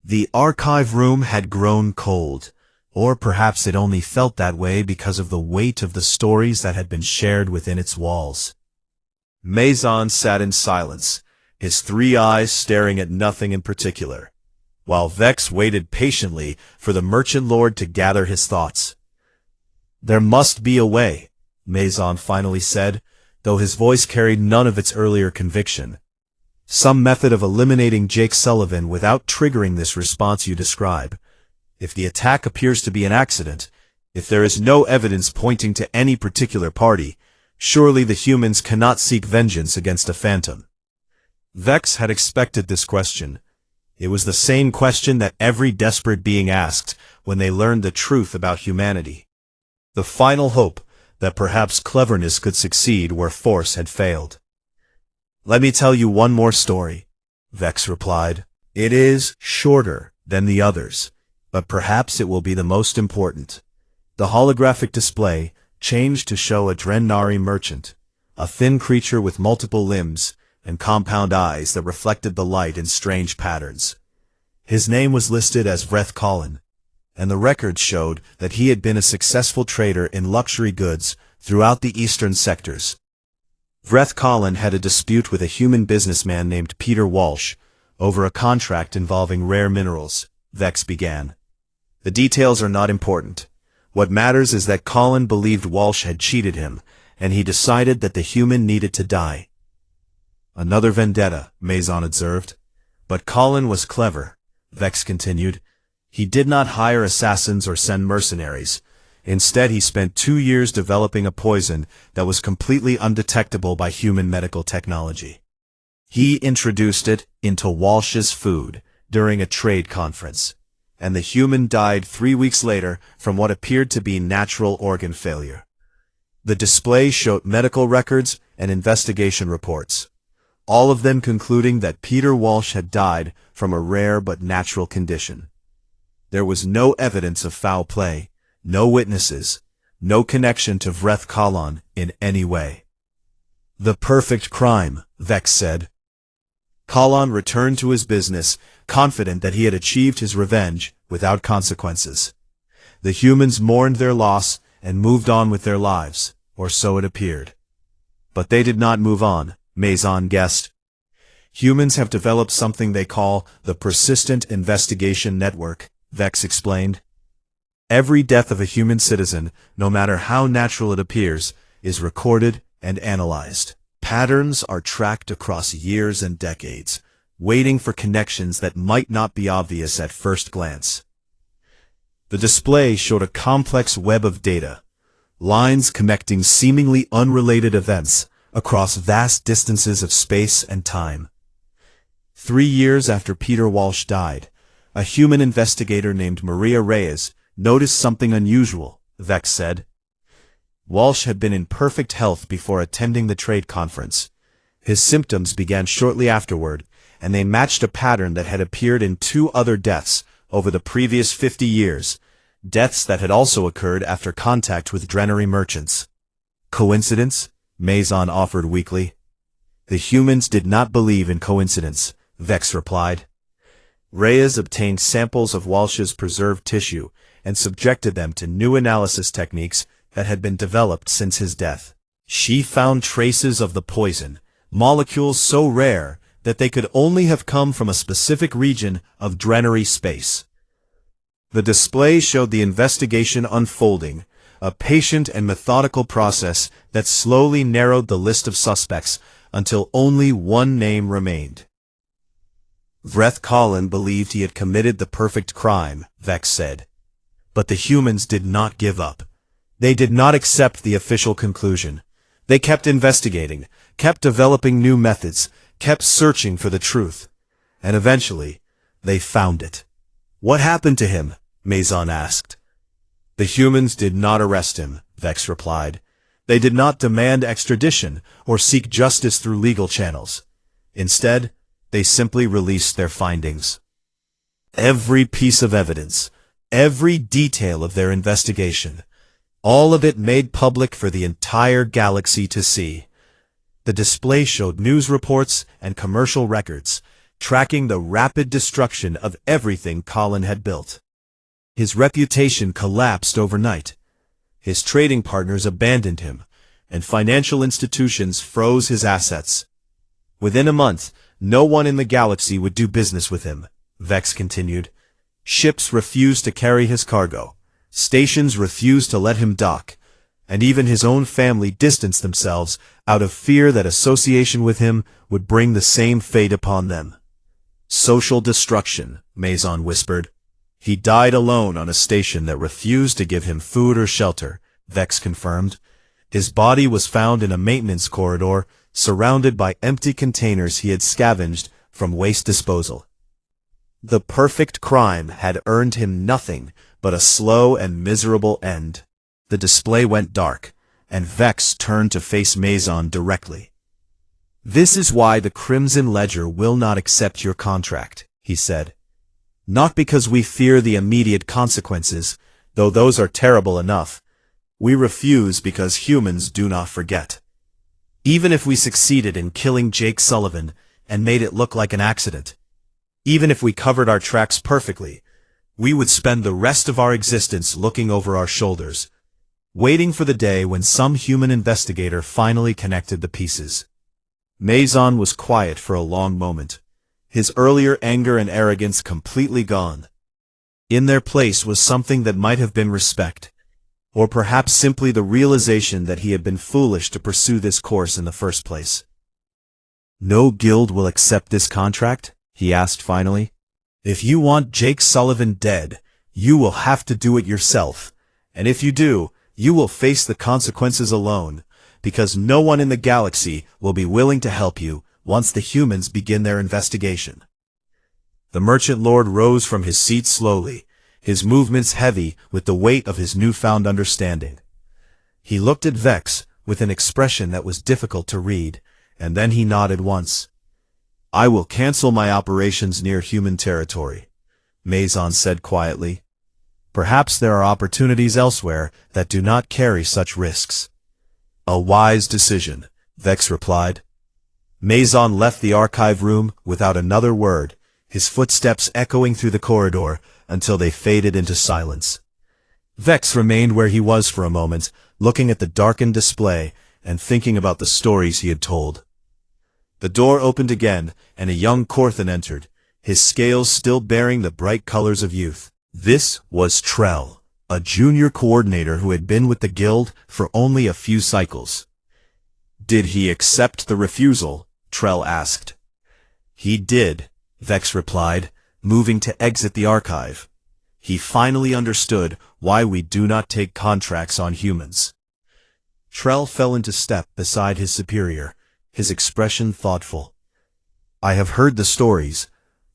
The archive room had grown cold, or perhaps it only felt that way because of the weight of the stories that had been shared within its walls. Maison sat in silence, his three eyes staring at nothing in particular, while Vex waited patiently for the merchant lord to gather his thoughts. "There must be a way," Maison finally said, though his voice carried none of its earlier conviction. "Some method of eliminating Jake Sullivan without triggering this response you describe. If the attack appears to be an accident, if there is no evidence pointing to any particular party, surely the humans cannot seek vengeance against a phantom." Vex had expected this question. It was the same question that every desperate being asked when they learned the truth about humanity. The final hope that perhaps cleverness could succeed where force had failed. "Let me tell you one more story," Vex replied. "It is shorter than the others, but perhaps it will be the most important." The holographic display changed to show a Drenari merchant, a thin creature with multiple limbs and compound eyes that reflected the light in strange patterns. His name was listed as Vreth Colin, and the records showed that he had been a successful trader in luxury goods throughout the eastern sectors. Vreth Colin had a dispute with a human businessman named Peter Walsh over a contract involving rare minerals, Vex began. "The details are not important. What matters is that Colin believed Walsh had cheated him, and he decided that the human needed to die." "Another vendetta," Maison observed. "But Colin was clever," Vex continued. "He did not hire assassins or send mercenaries. Instead, he spent 2 years developing a poison that was completely undetectable by human medical technology. He introduced it into Walsh's food during a trade conference, and the human died 3 weeks later from what appeared to be natural organ failure." The display showed medical records and investigation reports, all of them concluding that Peter Walsh had died from a rare but natural condition. There was no evidence of foul play, no witnesses, no connection to Vreth Colin in any way. "The perfect crime," Vex said. Colin returned to his business, confident that he had achieved his revenge without consequences. The humans mourned their loss and moved on with their lives, or so it appeared. But they did not move on, Maison guessed. "Humans have developed something they call the Persistent Investigation Network," Vex explained. "Every death of a human citizen, no matter how natural it appears, is recorded and analyzed. Patterns are tracked across years and decades, waiting for connections that might not be obvious at first glance." The display showed a complex web of data, lines connecting seemingly unrelated events across vast distances of space and time. 3 years after Peter Walsh died, a human investigator named Maria Reyes noticed something unusual, Vex said. Walsh had been in perfect health before attending the trade conference. His symptoms began shortly afterward, and they matched a pattern that had appeared in 2 other deaths over the previous 50 years, deaths that had also occurred after contact with Drenari merchants. "Coincidence?" Maison offered weakly. "The humans did not believe in coincidence," Vex replied. Reyes obtained samples of Walsh's preserved tissue and subjected them to new analysis techniques that had been developed since his death. She found traces of the poison, molecules so rare that they could only have come from a specific region of Drenari space. The display showed the investigation unfolding, a patient and methodical process that slowly narrowed the list of suspects until only one name remained. Vreth Colin believed he had committed the perfect crime, Vex said. But the humans did not give up. They did not accept the official conclusion. They kept investigating, kept developing new methods, kept searching for the truth. And eventually, they found it. "What happened to him?" Maison asked. "The humans did not arrest him," Vex replied. "They did not demand extradition or seek justice through legal channels. Instead, they simply released their findings. Every piece of evidence, every detail of their investigation, all of it made public for the entire galaxy to see." The display showed news reports and commercial records, tracking the rapid destruction of everything Colin had built. His reputation collapsed overnight. His trading partners abandoned him, and financial institutions froze his assets. Within a month, no one in the galaxy would do business with him, Vex continued. Ships refused to carry his cargo, stations refused to let him dock, and even his own family distanced themselves out of fear that association with him would bring the same fate upon them. Social destruction, Maison whispered. He died alone on a station that refused to give him food or shelter, Vex confirmed. His body was found in a maintenance corridor, surrounded by empty containers he had scavenged from waste disposal. The perfect crime had earned him nothing but a slow and miserable end. The display went dark, and Vex turned to face Maison directly. "This is why the Crimson Ledger will not accept your contract," he said. "Not because we fear the immediate consequences, though those are terrible enough. We refuse because humans do not forget. Even if we succeeded in killing Jake Sullivan and made it look like an accident, even if we covered our tracks perfectly, we would spend the rest of our existence looking over our shoulders, waiting for the day when some human investigator finally connected the pieces." Maison was quiet for a long moment, his earlier anger and arrogance completely gone. In their place was something that might have been respect, or perhaps simply the realization that he had been foolish to pursue this course in the first place. "No guild will accept this contract?" he asked finally. "If you want Jake Sullivan dead, you will have to do it yourself, and if you do, you will face the consequences alone, because no one in the galaxy will be willing to help you once the humans begin their investigation." The merchant lord rose from his seat slowly, his movements heavy with the weight of his newfound understanding. He looked at Vex with an expression that was difficult to read, and then he nodded once. "I will cancel my operations near human territory," Maison said quietly. "Perhaps there are opportunities elsewhere that do not carry such risks." "A wise decision," Vex replied. Maison left the archive room without another word, his footsteps echoing through the corridor until they faded into silence. Vex remained where he was for a moment, looking at the darkened display and thinking about the stories he had told. The door opened again, and a young Corthan entered, his scales still bearing the bright colors of youth. This was Trell, a junior coordinator who had been with the guild for only a few cycles. "Did he accept the refusal?" Trell asked. "He did," Vex replied, moving to exit the archive. "He finally understood why we do not take contracts on humans." Trell fell into step beside his superior, his expression thoughtful. "I have heard the stories,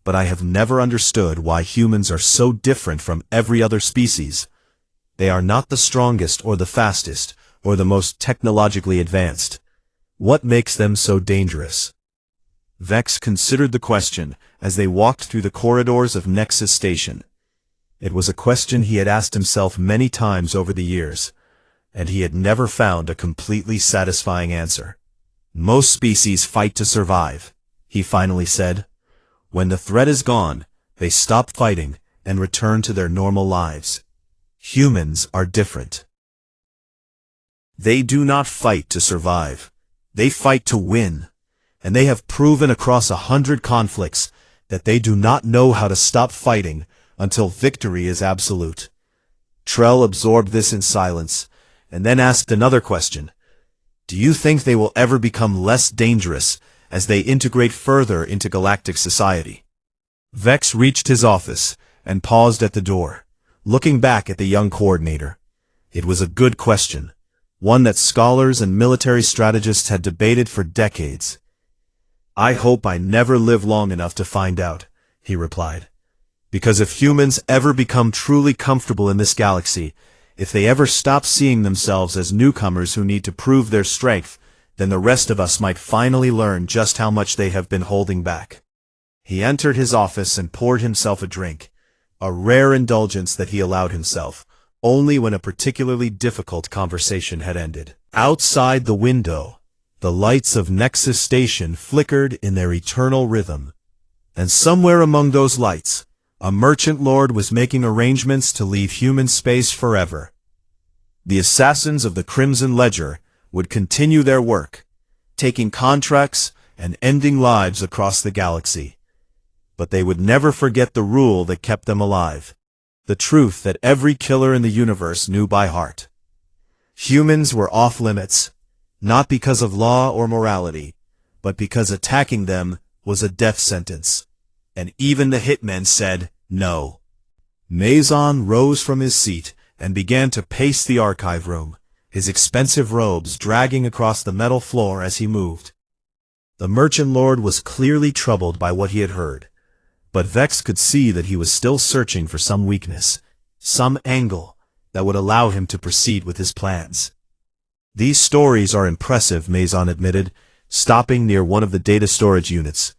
but I have never understood why humans are so different from every other species. They are not the strongest or the fastest, or the most technologically advanced. What makes them so dangerous?" Vex considered the question as they walked through the corridors of Nexus Station. It was a question he had asked himself many times over the years, and he had never found a completely satisfying answer. "Most species fight to survive," he finally said. "When the threat is gone, they stop fighting and return to their normal lives. Humans are different. They do not fight to survive. They fight to win. And they have proven across 100 conflicts that they do not know how to stop fighting until victory is absolute." Trell absorbed this in silence, and then asked another question. "Do you think they will ever become less dangerous as they integrate further into galactic society?" Vex reached his office and paused at the door, looking back at the young coordinator. It was a good question, one that scholars and military strategists had debated for decades. "I hope I never live long enough to find out," he replied. "Because if humans ever become truly comfortable in this galaxy, if they ever stop seeing themselves as newcomers who need to prove their strength, then the rest of us might finally learn just how much they have been holding back." He entered his office and poured himself a drink, a rare indulgence that he allowed himself, only when a particularly difficult conversation had ended. Outside the window, the lights of Nexus Station flickered in their eternal rhythm. And somewhere among those lights, a merchant lord was making arrangements to leave human space forever. The assassins of the Crimson Ledger would continue their work, taking contracts and ending lives across the galaxy. But they would never forget the rule that kept them alive, the truth that every killer in the universe knew by heart. Humans were off limits, not because of law or morality, but because attacking them was a death sentence. And even the hitmen said no. Maison rose from his seat and began to pace the archive room, his expensive robes dragging across the metal floor as he moved. The merchant lord was clearly troubled by what he had heard, but Vex could see that he was still searching for some weakness, some angle that would allow him to proceed with his plans. "These stories are impressive," Maison admitted, stopping near one of the data storage units.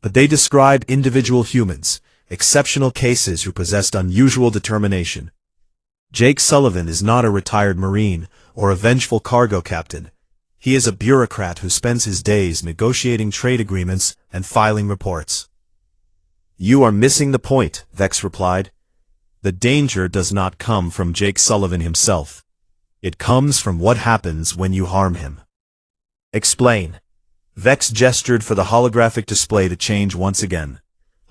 "But they describe individual humans, exceptional cases who possessed unusual determination. Jake Sullivan is not a retired Marine or a vengeful cargo captain. He is a bureaucrat who spends his days negotiating trade agreements and filing reports." "You are missing the point," Vex replied. "The danger does not come from Jake Sullivan himself. It comes from what happens when you harm him." "Explain." Vex gestured for the holographic display to change once again.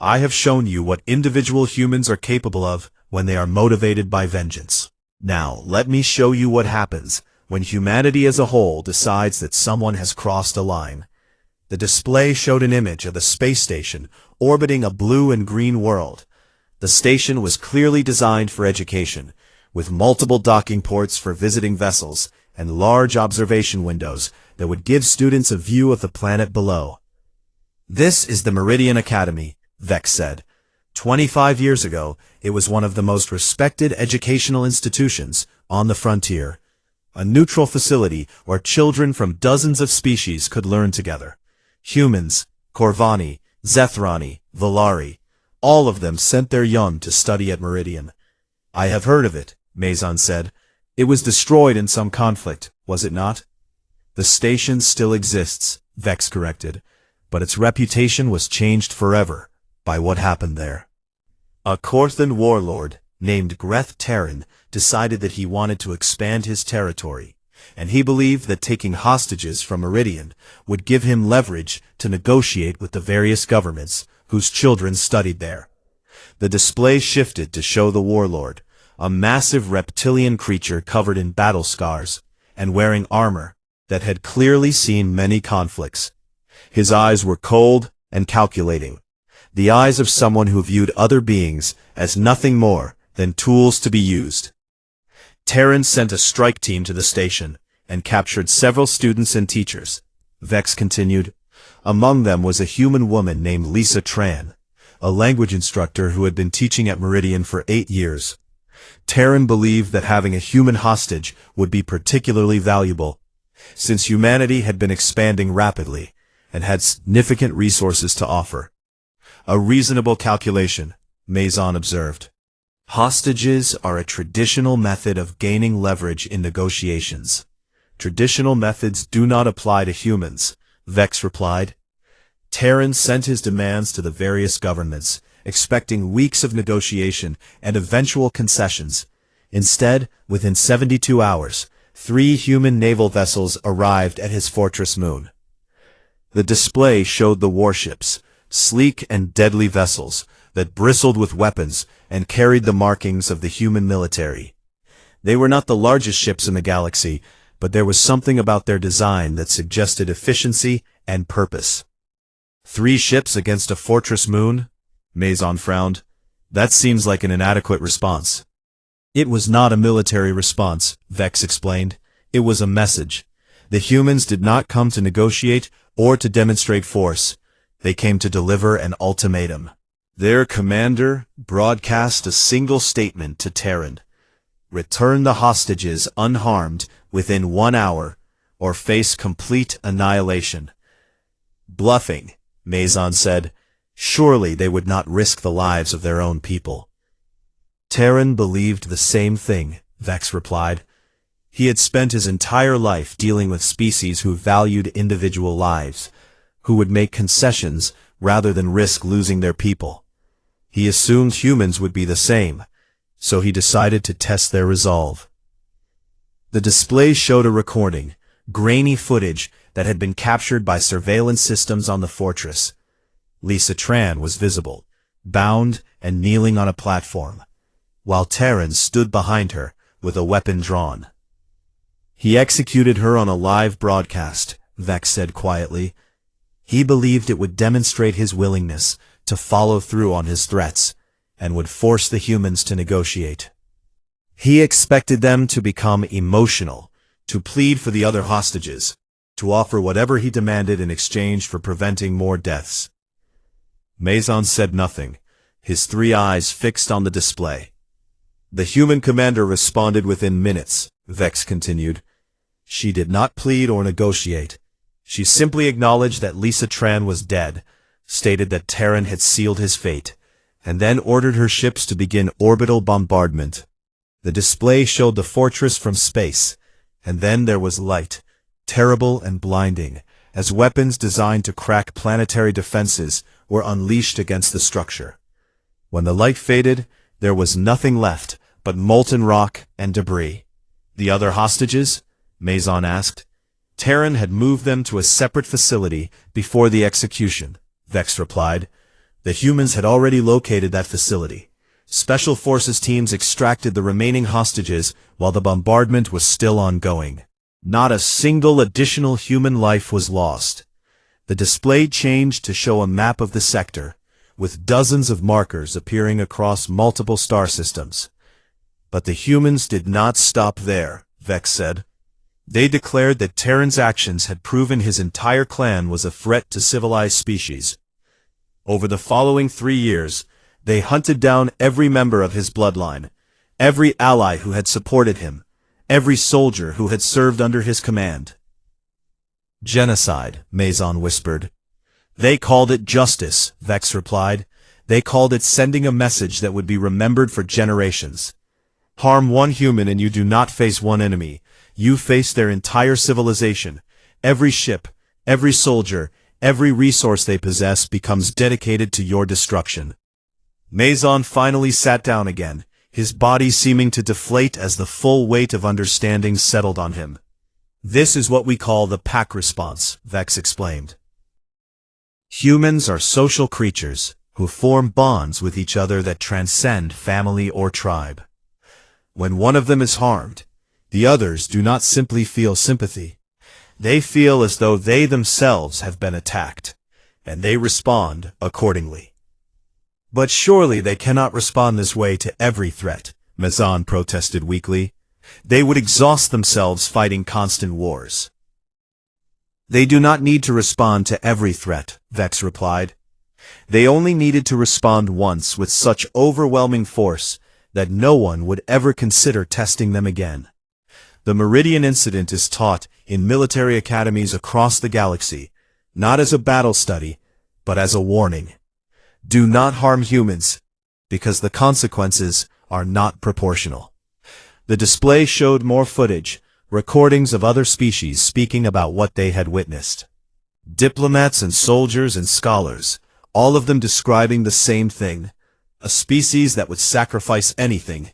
"I have shown you what individual humans are capable of when they are motivated by vengeance. Now, let me show you what happens when humanity as a whole decides that someone has crossed a line." The display showed an image of a space station orbiting a blue and green world. The station was clearly designed for education, with multiple docking ports for visiting vessels and large observation windows that would give students a view of the planet below. "This is the Meridian Academy," Vex said. 25 years ago, it was one of the most respected educational institutions on the frontier, a neutral facility where children from dozens of species could learn together. Humans, Corvani, Zethrani, Valari, all of them sent their young to study at Meridian. "I have heard of it," Maison said. "It was destroyed in some conflict, was it not?" "The station still exists," Vex corrected, "but its reputation was changed forever by what happened there." A Korthan warlord named Greth Terran decided that he wanted to expand his territory, and he believed that taking hostages from Meridian would give him leverage to negotiate with the various governments whose children studied there. The display shifted to show the warlord, a massive reptilian creature covered in battle scars and wearing armor that had clearly seen many conflicts. His eyes were cold and calculating, the eyes of someone who viewed other beings as nothing more than tools to be used. Terran sent a strike team to the station and captured several students and teachers, Vex continued. Among them was a human woman named Lisa Tran, a language instructor who had been teaching at Meridian for 8 years. Terran believed that having a human hostage would be particularly valuable, since humanity had been expanding rapidly and had significant resources to offer. "A reasonable calculation," Maison observed. "Hostages are a traditional method of gaining leverage in negotiations. Traditional methods do not apply to humans," Vex replied. Terran sent his demands to the various governments, expecting weeks of negotiation and eventual concessions. Instead, within 72 hours, 3 human naval vessels arrived at his fortress moon. The display showed the warships, sleek and deadly vessels that bristled with weapons and carried the markings of the human military. They were not the largest ships in the galaxy, but there was something about their design that suggested efficiency and purpose. 3 ships against a fortress moon? Maison frowned. That seems like an inadequate response. It was not a military response, Vex explained. It was a message. The humans did not come to negotiate or to demonstrate force. They came to deliver an ultimatum. Their commander broadcast a single statement to Terran. Return the hostages unharmed within 1 hour, or face complete annihilation. Bluffing, Maison said. Surely they would not risk the lives of their own people. Terran believed the same thing, Vex replied. He had spent his entire life dealing with species who valued individual lives, who would make concessions rather than risk losing their people. He assumed humans would be the same, so he decided to test their resolve. The display showed a recording, grainy footage that had been captured by surveillance systems on the fortress. Lisa Tran was visible, bound and kneeling on a platform, while Terran stood behind her with a weapon drawn. He executed her on a live broadcast, Vex said quietly. He believed it would demonstrate his willingness to follow through on his threats, and would force the humans to negotiate. He expected them to become emotional, to plead for the other hostages, to offer whatever he demanded in exchange for preventing more deaths. Maison said nothing, his 3 eyes fixed on the display. The human commander responded within minutes, Vex continued. She did not plead or negotiate. She simply acknowledged that Lisa Tran was dead, stated that Terran had sealed his fate, and then ordered her ships to begin orbital bombardment. The display showed the fortress from space, and then there was light, terrible and blinding, as weapons designed to crack planetary defenses were unleashed against the structure. When the light faded, there was nothing left but molten rock and debris. The other hostages? Maison asked. Terran had moved them to a separate facility before the execution, Vex replied. The humans had already located that facility. Special forces teams extracted the remaining hostages while the bombardment was still ongoing. Not a single additional human life was lost. The display changed to show a map of the sector, with dozens of markers appearing across multiple star systems. But the humans did not stop there, Vex said. They declared that Terran's actions had proven his entire clan was a threat to civilized species. Over the following 3 years, they hunted down every member of his bloodline, every ally who had supported him, every soldier who had served under his command. Genocide, Maison whispered. They called it justice, Vex replied. They called it sending a message that would be remembered for generations. Harm one human and you do not face one enemy. You face their entire civilization. Every ship, every soldier, every resource they possess becomes dedicated to your destruction. Maison finally sat down again, his body seeming to deflate as the full weight of understanding settled on him. This is what we call the pack response, Vex explained. Humans are social creatures who form bonds with each other that transcend family or tribe. When one of them is harmed, the others do not simply feel sympathy. They feel as though they themselves have been attacked, and they respond accordingly. But surely they cannot respond this way to every threat, Maison protested weakly. They would exhaust themselves fighting constant wars. They do not need to respond to every threat, Vex replied. They only needed to respond once with such overwhelming force that no one would ever consider testing them again. The Meridian incident is taught in military academies across the galaxy, not as a battle study, but as a warning. Do not harm humans, because the consequences are not proportional. The display showed more footage, recordings of other species speaking about what they had witnessed. Diplomats and soldiers and scholars, all of them describing the same thing, a species that would sacrifice anything,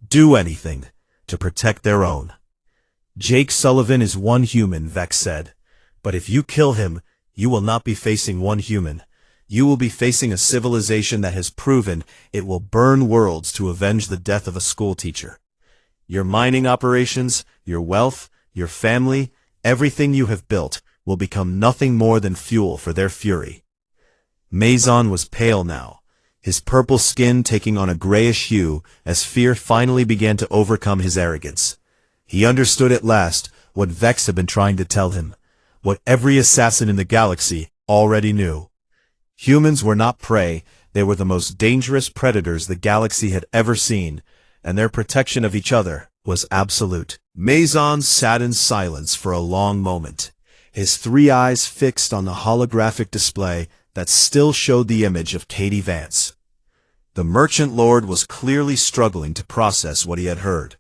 do anything, to protect their own. Jake Sullivan is one human, Vex said, but if you kill him, you will not be facing one human. You will be facing a civilization that has proven it will burn worlds to avenge the death of a schoolteacher. Your mining operations, your wealth, your family, everything you have built will become nothing more than fuel for their fury. Maison was pale now, his purple skin taking on a grayish hue as fear finally began to overcome his arrogance. He understood at last what Vex had been trying to tell him, what every assassin in the galaxy already knew. Humans were not prey, they were the most dangerous predators the galaxy had ever seen, and their protection of each other was absolute. Maison sat in silence for a long moment, his 3 eyes fixed on the holographic display that still showed the image of Katie Vance. The Merchant Lord was clearly struggling to process what he had heard,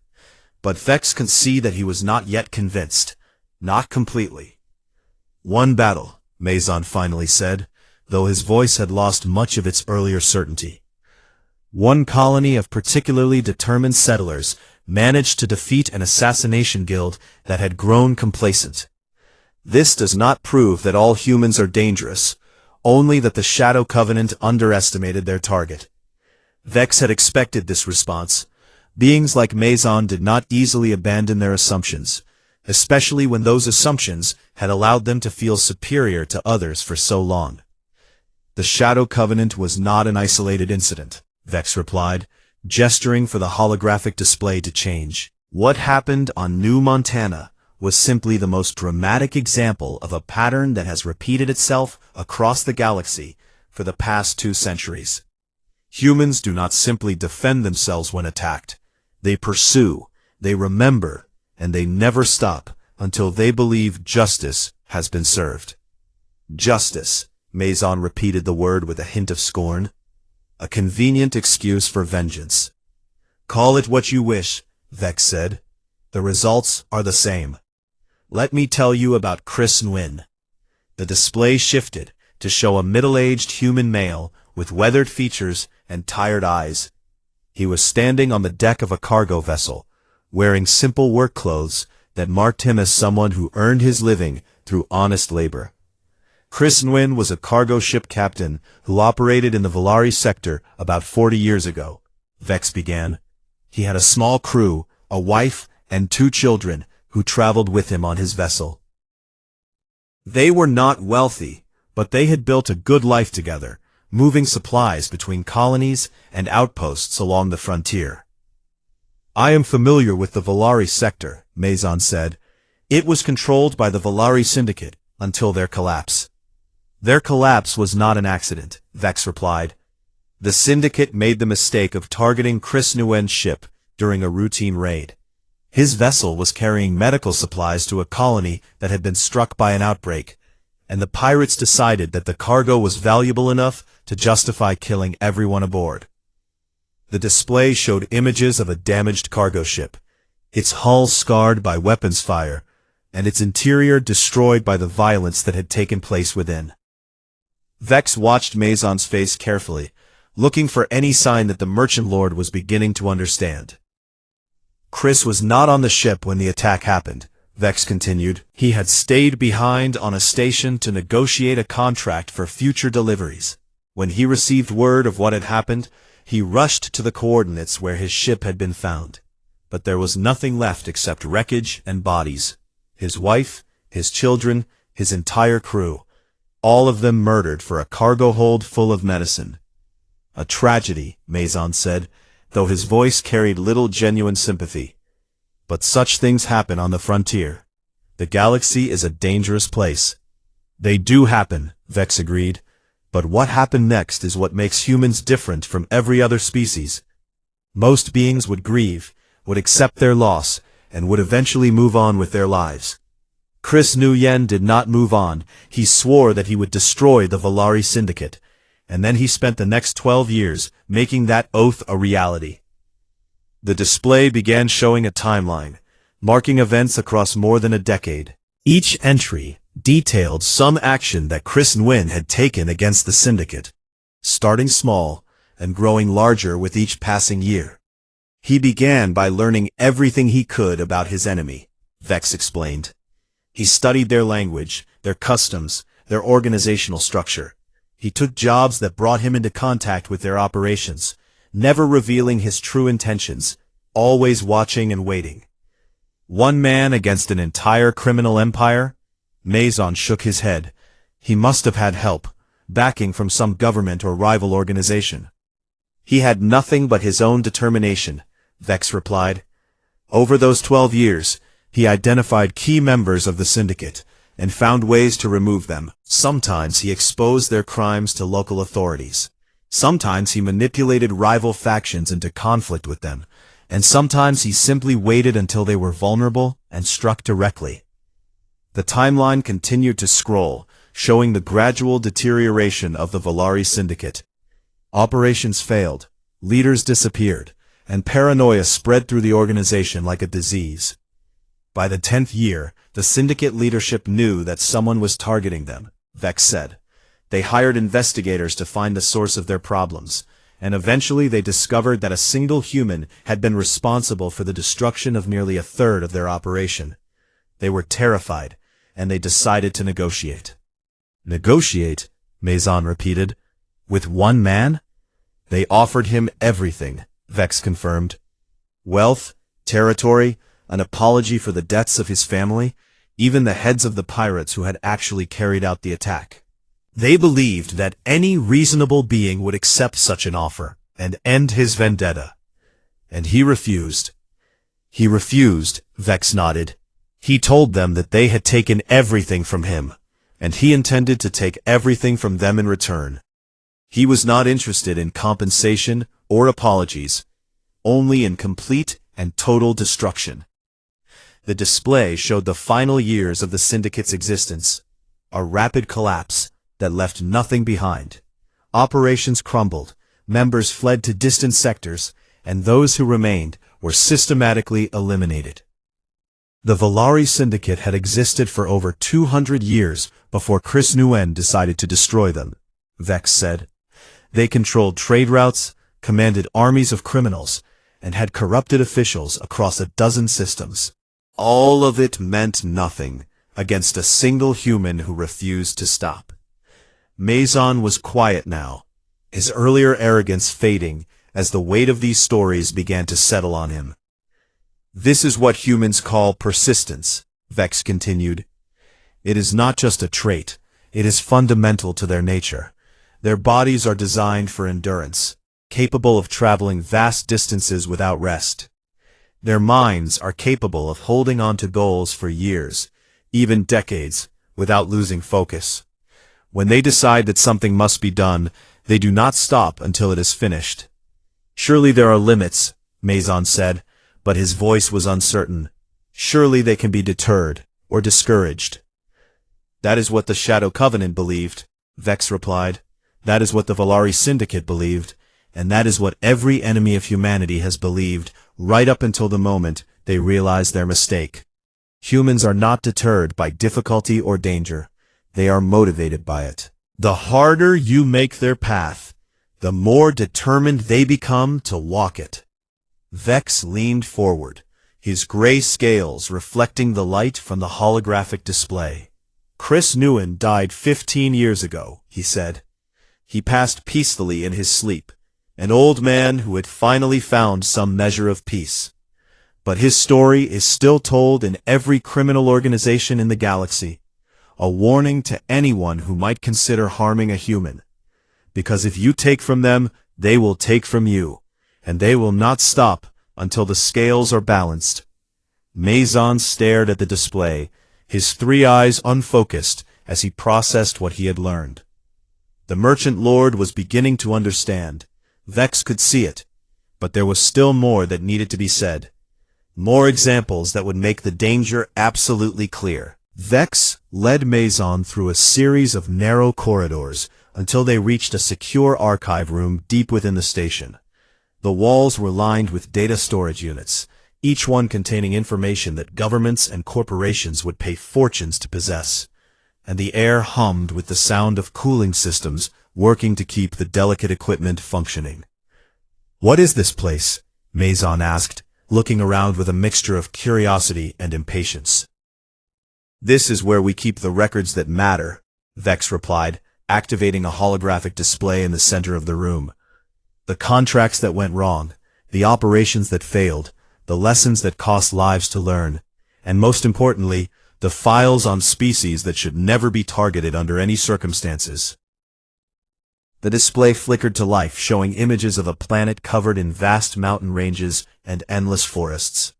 but Vex could see that he was not yet convinced, not completely. One battle, Maison finally said. though his voice had lost much of its earlier certainty. One colony of particularly determined settlers managed to defeat an assassination guild that had grown complacent. This does not prove that all humans are dangerous, only that the Shadow Covenant underestimated their target. Vex had expected this response. Beings like Maison did not easily abandon their assumptions, especially when those assumptions had allowed them to feel superior to others for so long. The Shadow Covenant was not an isolated incident, Vex replied, gesturing for the holographic display to change. What happened on New Montana was simply the most dramatic example of a pattern that has repeated itself across the galaxy for the past 2 centuries. Humans do not simply defend themselves when attacked. They pursue, they remember, and they never stop until they believe justice has been served. Justice, Maison repeated the word with a hint of scorn. A convenient excuse for vengeance. Call it what you wish, Vex said. The results are the same. Let me tell you about Chris Nguyen. The display shifted to show a middle-aged human male with weathered features and tired eyes. He was standing on the deck of a cargo vessel, wearing simple work clothes that marked him as someone who earned his living through honest labor. Chris Nguyen was a cargo ship captain who operated in the Valari sector about 40 years ago, Vex began. He had a small crew, a wife, and 2 children who traveled with him on his vessel. They were not wealthy, but they had built a good life together, moving supplies between colonies and outposts along the frontier. I am familiar with the Valari sector, Maison said. It was controlled by the Valari Syndicate until their collapse. Their collapse was not an accident, Vex replied. The Syndicate made the mistake of targeting Chris Nguyen's ship during a routine raid. His vessel was carrying medical supplies to a colony that had been struck by an outbreak, and the pirates decided that the cargo was valuable enough to justify killing everyone aboard. The display showed images of a damaged cargo ship, its hull scarred by weapons fire, and its interior destroyed by the violence that had taken place within. Vex watched Maison's face carefully, looking for any sign that the merchant lord was beginning to understand. Chris was not on the ship when the attack happened, Vex continued. He had stayed behind on a station to negotiate a contract for future deliveries. When he received word of what had happened, he rushed to the coordinates where his ship had been found. But there was nothing left except wreckage and bodies. His wife, his children, his entire crew, all of them murdered for a cargo hold full of medicine. A tragedy, Maison said, though his voice carried little genuine sympathy. But such things happen on the frontier. The galaxy is a dangerous place. They do happen, Vex agreed. But what happened next is what makes humans different from every other species. Most beings would grieve, would accept their loss, and would eventually move on with their lives. Chris Nguyen did not move on. He swore that he would destroy the Valari Syndicate, and then he spent the next 12 years making that oath a reality. The display began showing a timeline, marking events across more than a decade. Each entry detailed some action that Chris Nguyen had taken against the Syndicate, starting small and growing larger with each passing year. He began by learning everything he could about his enemy, Vex explained. He studied their language, their customs, their organizational structure. He took jobs that brought him into contact with their operations, never revealing his true intentions, always watching and waiting. One man against an entire criminal empire? Maison shook his head. He must have had help, backing from some government or rival organization. He had nothing but his own determination, Vex replied. Over those 12 years, he identified key members of the Syndicate and found ways to remove them. Sometimes he exposed their crimes to local authorities. Sometimes he manipulated rival factions into conflict with them, and sometimes he simply waited until they were vulnerable and struck directly. The timeline continued to scroll, showing the gradual deterioration of the Valari Syndicate. Operations failed, leaders disappeared, and paranoia spread through the organization like a disease. By the 10th year, the Syndicate leadership knew that someone was targeting them, Vex said. They hired investigators to find the source of their problems, and eventually they discovered that a single human had been responsible for the destruction of nearly a third of their operation. They were terrified, and they decided to negotiate. Negotiate? Maison repeated. With one man? They offered him everything, Vex confirmed. Wealth, territory, an apology for the deaths of his family, even the heads of the pirates who had actually carried out the attack. They believed that any reasonable being would accept such an offer and end his vendetta. And he refused. He refused, Vex nodded. He told them that they had taken everything from him, and he intended to take everything from them in return. He was not interested in compensation or apologies, only in complete and total destruction. The display showed the final years of the Syndicate's existence, a rapid collapse that left nothing behind. Operations crumbled, members fled to distant sectors, and those who remained were systematically eliminated. The Valari Syndicate had existed for over 200 years before Chris Nguyen decided to destroy them, Vex said. They controlled trade routes, commanded armies of criminals, and had corrupted officials across a dozen systems. All of it meant nothing against a single human who refused to stop. Maison was quiet now, his earlier arrogance fading as the weight of these stories began to settle on him. This is what humans call persistence, Vex continued. It is not just a trait, it is fundamental to their nature. Their bodies are designed for endurance, capable of traveling vast distances without rest. Their minds are capable of holding on to goals for years, even decades, without losing focus. When they decide that something must be done, they do not stop until it is finished. Surely there are limits, Maison said, but his voice was uncertain. Surely they can be deterred, or discouraged. That is what the Shadow Covenant believed, Vex replied. That is what the Valari Syndicate believed, and that is what every enemy of humanity has believed, right up until the moment they realized their mistake. Humans are not deterred by difficulty or danger. They are motivated by it. The harder you make their path, the more determined they become to walk it. Vex leaned forward, his gray scales reflecting the light from the holographic display. Chris Nguyen died 15 years ago, he said. He passed peacefully in his sleep, an old man who had finally found some measure of peace. But his story is still told in every criminal organization in the galaxy, a warning to anyone who might consider harming a human. Because if you take from them, they will take from you, and they will not stop until the scales are balanced. Maison stared at the display, his three eyes unfocused as he processed what he had learned. The Merchant Lord was beginning to understand. Vex could see it, but there was still more that needed to be said. More examples that would make the danger absolutely clear. Vex led Maison through a series of narrow corridors until they reached a secure archive room deep within the station. The walls were lined with data storage units, each one containing information that governments and corporations would pay fortunes to possess. And the air hummed with the sound of cooling systems working to keep the delicate equipment functioning. "What is this place?" Maison asked, looking around with a mixture of curiosity and impatience. "This is where we keep the records that matter," Vex replied, activating a holographic display in the center of the room. "The contracts that went wrong, the operations that failed, the lessons that cost lives to learn, and most importantly, the files on species that should never be targeted under any circumstances." The display flickered to life, showing images of a planet covered in vast mountain ranges and endless forests.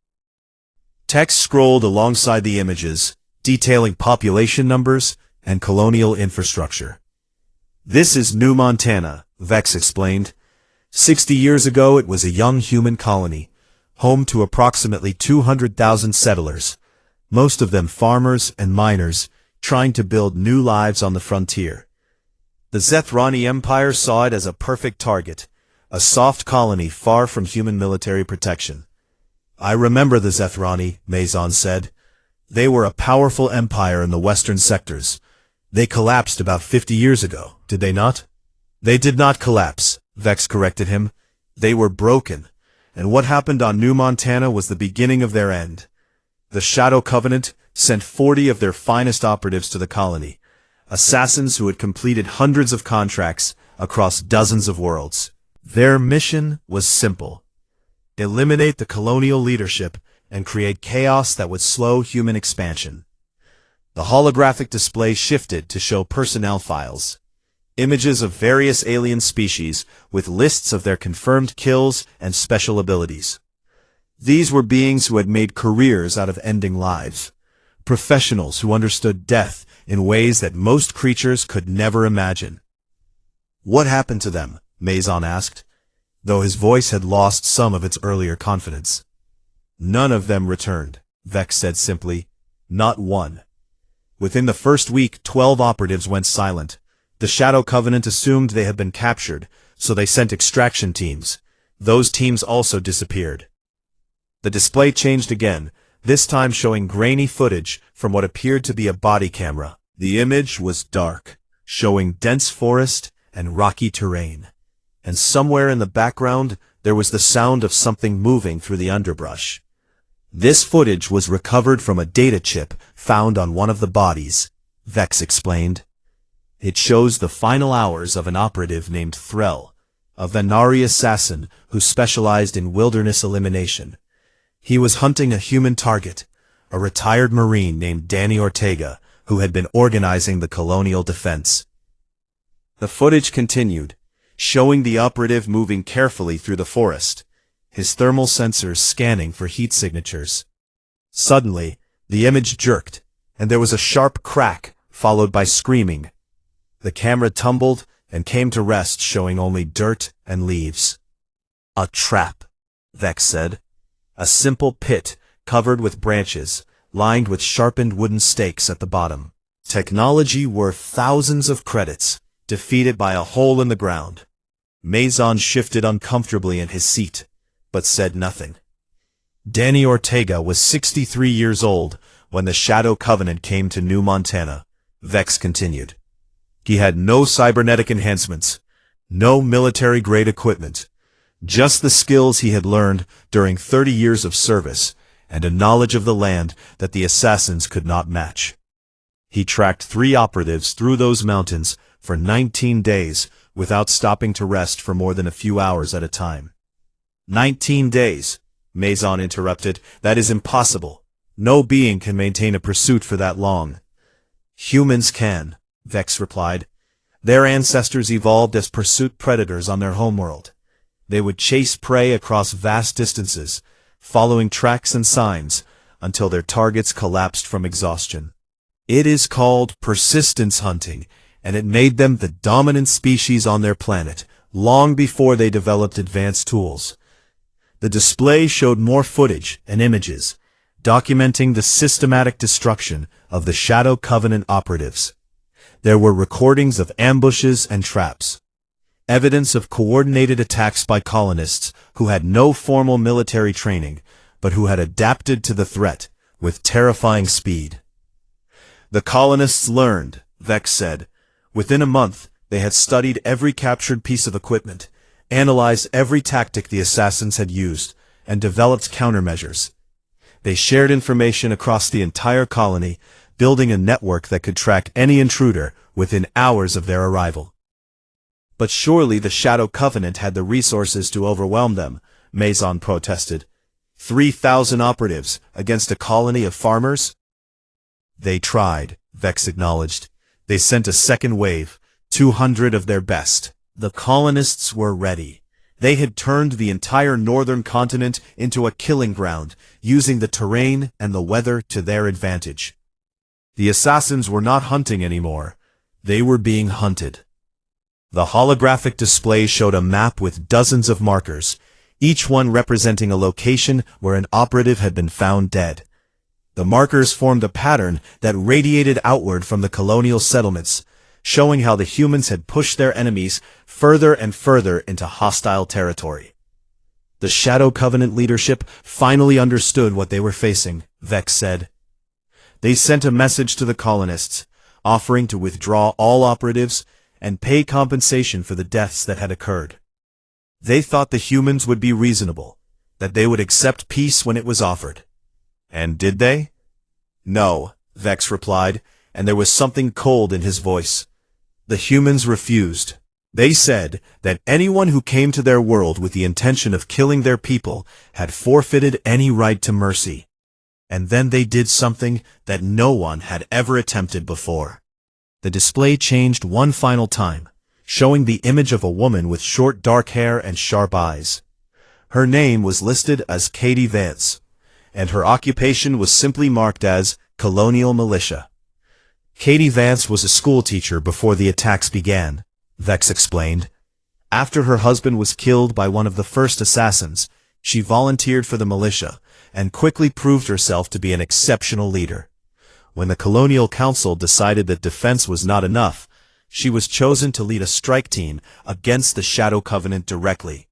Text scrolled alongside the images, detailing population numbers and colonial infrastructure. "This is New Montana," Vex explained. 60 years ago it was a young human colony, home to approximately 200,000 settlers, most of them farmers and miners, trying to build new lives on the frontier. The Zethrani Empire saw it as a perfect target, a soft colony far from human military protection. "I remember the Zethrani," Maison said. "They were a powerful empire in the western sectors, They collapsed about 50 years ago, did they not? They did not collapse, Vex corrected him. They were broken, and what happened on New Montana was the beginning of their end. The Shadow Covenant sent 40 of their finest operatives to the colony, assassins who had completed hundreds of contracts across dozens of worlds. Their mission was simple: eliminate the colonial leadership and create chaos that would slow human expansion. The holographic display shifted to show personnel files, images of various alien species with lists of their confirmed kills and special abilities. These were beings who had made careers out of ending lives, professionals who understood death in ways that most creatures could never imagine. What happened to them? Mazon asked, though his voice had lost some of its earlier confidence. None of them returned, Vex said simply. Not one. Within the first week, 12 operatives went silent. The Shadow Covenant assumed they had been captured, so they sent extraction teams. Those teams also disappeared. The display changed again, this time showing grainy footage from what appeared to be a body camera. The image was dark, showing dense forest and rocky terrain. And somewhere in the background, there was the sound of something moving through the underbrush. This footage was recovered from a data chip found on one of the bodies, Vex explained. It shows the final hours of an operative named Threll, a Venari assassin who specialized in wilderness elimination. He was hunting a human target, a retired Marine named Danny Ortega, who had been organizing the colonial defense. The footage continued, showing the operative moving carefully through the forest, his thermal sensors scanning for heat signatures. Suddenly, the image jerked, and there was a sharp crack, followed by screaming. The camera tumbled and came to rest, showing only dirt and leaves. A trap, Vex said. A simple pit, covered with branches, lined with sharpened wooden stakes at the bottom. Technology worth thousands of credits, defeated by a hole in the ground. Mazon shifted uncomfortably in his seat, but said nothing. Danny Ortega was 63 years old when the Shadow Covenant came to New Montana, Vex continued. He had no cybernetic enhancements, no military-grade equipment, just the skills he had learned during 30 years of service and a knowledge of the land that the assassins could not match. He tracked 3 operatives through those mountains for 19 days without stopping to rest for more than a few hours at a time. 19 days, Mazon interrupted. That is impossible. No being can maintain a pursuit for that long. Humans can, Vex replied. Their ancestors evolved as pursuit predators on their homeworld. They would chase prey across vast distances, following tracks and signs, until their targets collapsed from exhaustion. It is called persistence hunting, and it made them the dominant species on their planet, long before they developed advanced tools. The display showed more footage and images, documenting the systematic destruction of the Shadow Covenant operatives. There were recordings of ambushes and traps, evidence of coordinated attacks by colonists who had no formal military training, but who had adapted to the threat with terrifying speed. The colonists learned, Vex said. Within a month, they had studied every captured piece of equipment, analyzed every tactic the assassins had used, and developed countermeasures. They shared information across the entire colony, building a network that could track any intruder within hours of their arrival. But surely the Shadow Covenant had the resources to overwhelm them, Mazon protested. 3,000 operatives against a colony of farmers? They tried, Vex acknowledged. They sent a second wave, 200 of their best. The colonists were ready. They had turned the entire northern continent into a killing ground, using the terrain and the weather to their advantage. The assassins were not hunting anymore. They were being hunted. The holographic display showed a map with dozens of markers, each one representing a location where an operative had been found dead. The markers formed a pattern that radiated outward from the colonial settlements, showing how the humans had pushed their enemies further and further into hostile territory. The Shadow Covenant leadership finally understood what they were facing, Vex said. They sent a message to the colonists. offering to withdraw all operatives and pay compensation for the deaths that had occurred. They thought the humans would be reasonable, that they would accept peace when it was offered. And did they? No, Vex replied, and there was something cold in his voice. The humans refused. They said that anyone who came to their world with the intention of killing their people had forfeited any right to mercy. And then they did something that no one had ever attempted before. The display changed one final time, showing the image of a woman with short dark hair and sharp eyes. Her name was listed as Katie Vance, and her occupation was simply marked as Colonial Militia. Katie Vance was a schoolteacher before the attacks began, Vex explained. After her husband was killed by one of the first assassins, she volunteered for the militia and quickly proved herself to be an exceptional leader. When the Colonial Council decided that defense was not enough, she was chosen to lead a strike team against the Shadow Covenant directly.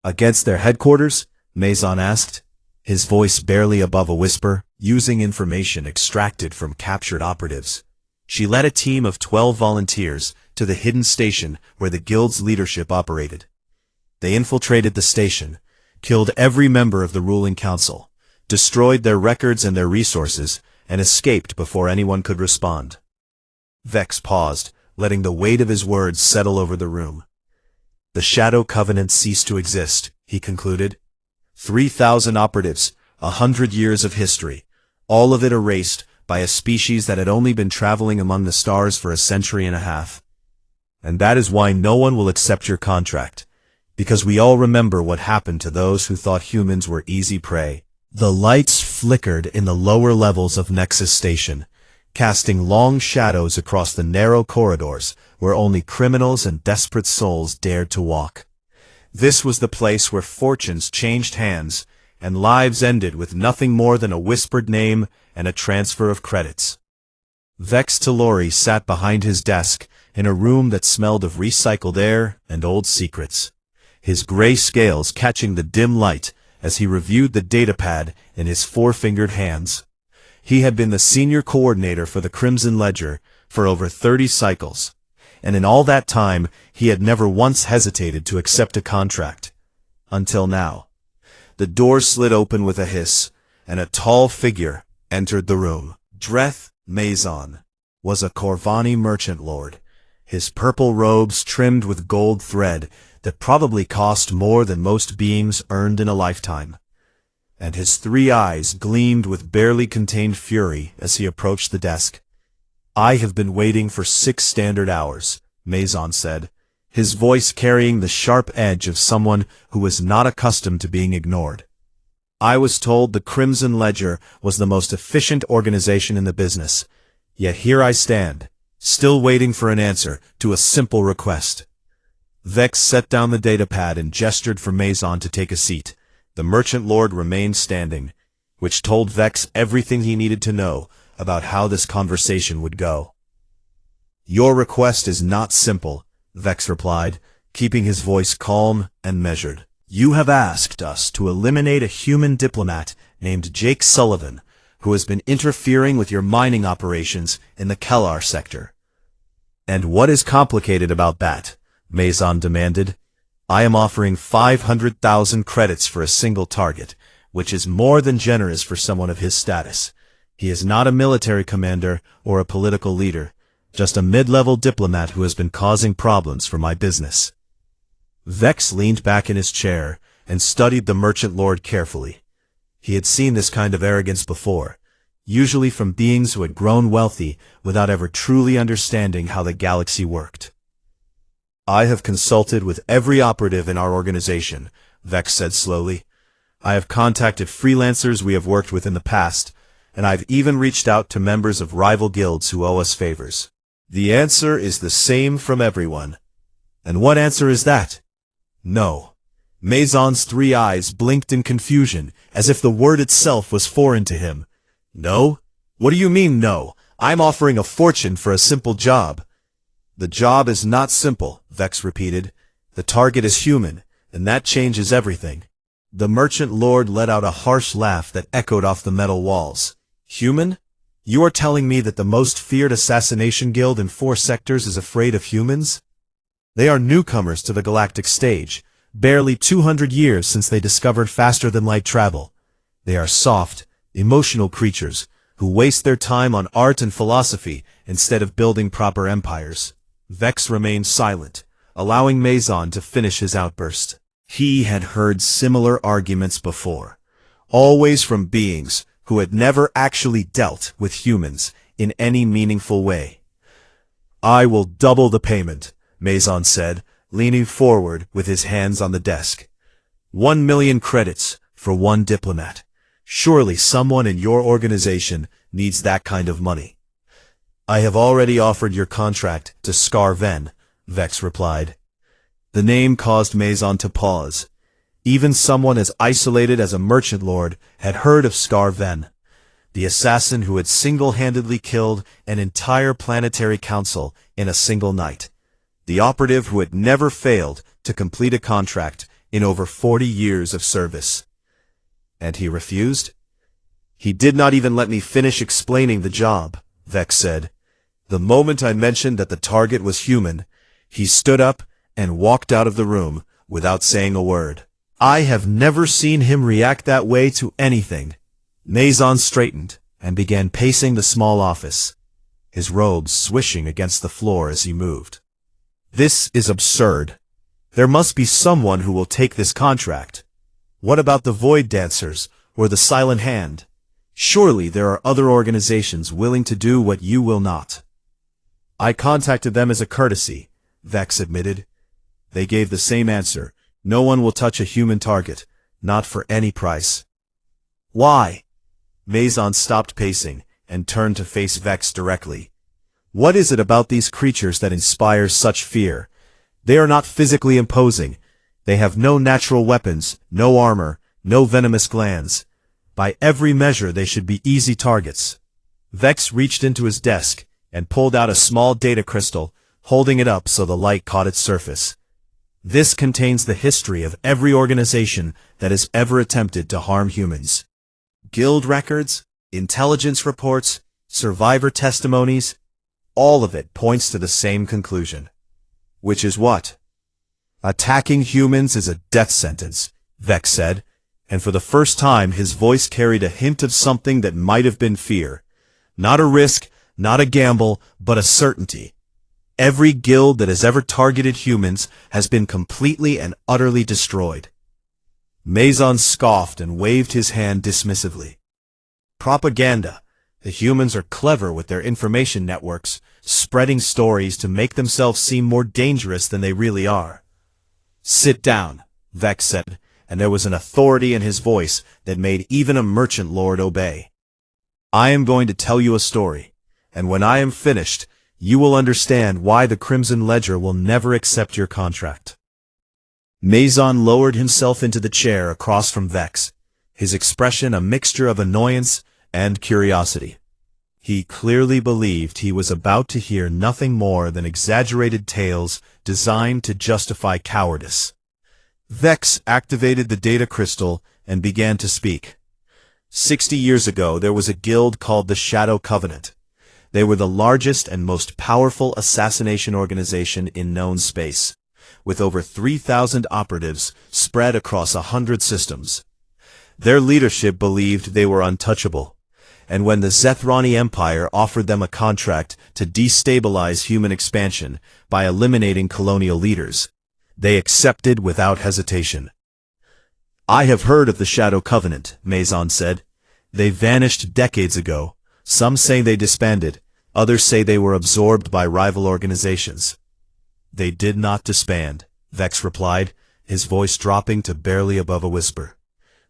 Against their headquarters? Maison asked, his voice barely above a whisper, using information extracted from captured operatives. She led a team of 12 volunteers to the hidden station where the guild's leadership operated. They infiltrated the station, killed every member of the ruling council, destroyed their records and their resources, and escaped before anyone could respond. Vex paused, letting the weight of his words settle over the room. The Shadow Covenant ceased to exist, he concluded. 3,000 operatives, 100 years of history, all of it erased by a species that had only been traveling among the stars for a century and a half. And that is why no one will accept your contract, because we all remember what happened to those who thought humans were easy prey. The lights flickered in the lower levels of Nexus Station, casting long shadows across the narrow corridors where only criminals and desperate souls dared to walk. This was the place where fortunes changed hands and lives ended with nothing more than a whispered name and a transfer of credits. Vex Talori sat behind his desk in a room that smelled of recycled air and old secrets, his gray scales catching the dim light as he reviewed the datapad in his four-fingered hands. He had been the senior coordinator for the Crimson Ledger for over 30 cycles, and in all that time he had never once hesitated to accept a contract. Until now. The door slid open with a hiss, and a tall figure entered the room. Dreth Maison was a Corvani merchant lord, his purple robes trimmed with gold thread that probably cost more than most beings earned in a lifetime. And his 3 eyes gleamed with barely contained fury as he approached the desk. I have been waiting for 6 standard hours, Maison said, his voice carrying the sharp edge of someone who was not accustomed to being ignored. I was told the Crimson Ledger was the most efficient organization in the business, yet here I stand, still waiting for an answer to a simple request. Vex set down the datapad and gestured for Maison to take a seat. The merchant lord remained standing, which told Vex everything he needed to know about how this conversation would go. Your request is not simple, Vex replied, keeping his voice calm and measured. You have asked us to eliminate a human diplomat named Jake Sullivan, who has been interfering with your mining operations in the Kellar sector. And what is complicated about that? Maison demanded. I am offering 500,000 credits for a single target, which is more than generous for someone of his status. He is not a military commander or a political leader, just a mid-level diplomat who has been causing problems for my business. Vex leaned back in his chair and studied the merchant lord carefully. He had seen this kind of arrogance before, usually from beings who had grown wealthy without ever truly understanding how the galaxy worked. I have consulted with every operative in our organization, Vex said slowly. I have contacted freelancers we have worked with in the past, and I've even reached out to members of rival guilds who owe us favors. The answer is the same from everyone. And what answer is that? No. Maison's 3 eyes blinked in confusion, as if the word itself was foreign to him. No? What do you mean, no? I'm offering a fortune for a simple job. The job is not simple, Vex repeated. The target is human, and that changes everything. The merchant lord let out a harsh laugh that echoed off the metal walls. Human? You are telling me that the most feared assassination guild in 4 sectors is afraid of humans? They are newcomers to the galactic stage, barely 200 years since they discovered faster-than-light travel. They are soft, emotional creatures who waste their time on art and philosophy instead of building proper empires. Vex remained silent, allowing Maison to finish his outburst. He had heard similar arguments before, always from beings who had never actually dealt with humans in any meaningful way. I will double the payment, Maison said, leaning forward with his hands on the desk. 1 million credits for 1 diplomat. Surely someone in your organization needs that kind of money. I have already offered your contract to Scar Ven, Vex replied. The name caused Maison to pause. Even someone as isolated as a merchant lord had heard of Scar Ven, the assassin who had single-handedly killed an entire planetary council in a single night, the operative who had never failed to complete a contract in over 40 years of service. And he refused? He did not even let me finish explaining the job, Vex said. The moment I mentioned that the target was human, he stood up and walked out of the room without saying a word. I have never seen him react that way to anything. Maison straightened and began pacing the small office, his robes swishing against the floor as he moved. This is absurd. There must be someone who will take this contract. What about the Void Dancers or the Silent Hand? Surely there are other organizations willing to do what you will not. I contacted them as a courtesy, Vex admitted. They gave the same answer. No one will touch a human target, not for any price. Why? Maison stopped pacing and turned to face Vex directly. What is it about these creatures that inspires such fear? They are not physically imposing. They have no natural weapons, no armor, no venomous glands. By every measure they should be easy targets. Vex reached into his desk and pulled out a small data crystal, holding it up so the light caught its surface. This contains the history of every organization that has ever attempted to harm humans. Guild records, intelligence reports, survivor testimonies, all of it points to the same conclusion. Which is what? Attacking humans is a death sentence, Vex said, and for the first time his voice carried a hint of something that might have been fear. Not a risk, not a gamble, but a certainty. Every guild that has ever targeted humans has been completely and utterly destroyed. Maison scoffed and waved his hand dismissively. Propaganda. The humans are clever with their information networks, spreading stories to make themselves seem more dangerous than they really are. Sit down, Vex said, and there was an authority in his voice that made even a merchant lord obey. I am going to tell you a story, and when I am finished, you will understand why the Crimson Ledger will never accept your contract. Maison lowered himself into the chair across from Vex, his expression a mixture of annoyance and curiosity. He clearly believed he was about to hear nothing more than exaggerated tales designed to justify cowardice. Vex activated the data crystal and began to speak. 60 years ago there was a guild called the Shadow Covenant. They were the largest and most powerful assassination organization in known space, with over 3,000 operatives spread across 100 systems. Their leadership believed they were untouchable, and when the Zethrani Empire offered them a contract to destabilize human expansion by eliminating colonial leaders, they accepted without hesitation. I have heard of the Shadow Covenant, Maison said. They vanished decades ago. Some say they disbanded, others say they were absorbed by rival organizations. They did not disband, Vex replied, his voice dropping to barely above a whisper.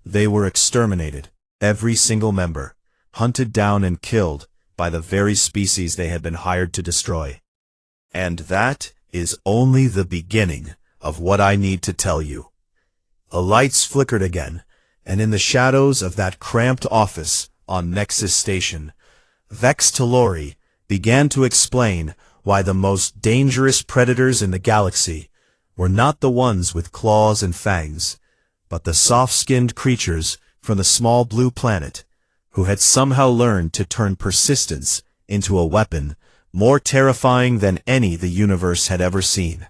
They were exterminated, every single member, hunted down and killed by the very species they had been hired to destroy. And that is only the beginning of what I need to tell you. The lights flickered again, and in the shadows of that cramped office on Nexus Station, Vex Talori began to explain why the most dangerous predators in the galaxy were not the ones with claws and fangs, but the soft-skinned creatures from the small blue planet who had somehow learned to turn persistence into a weapon more terrifying than any the universe had ever seen.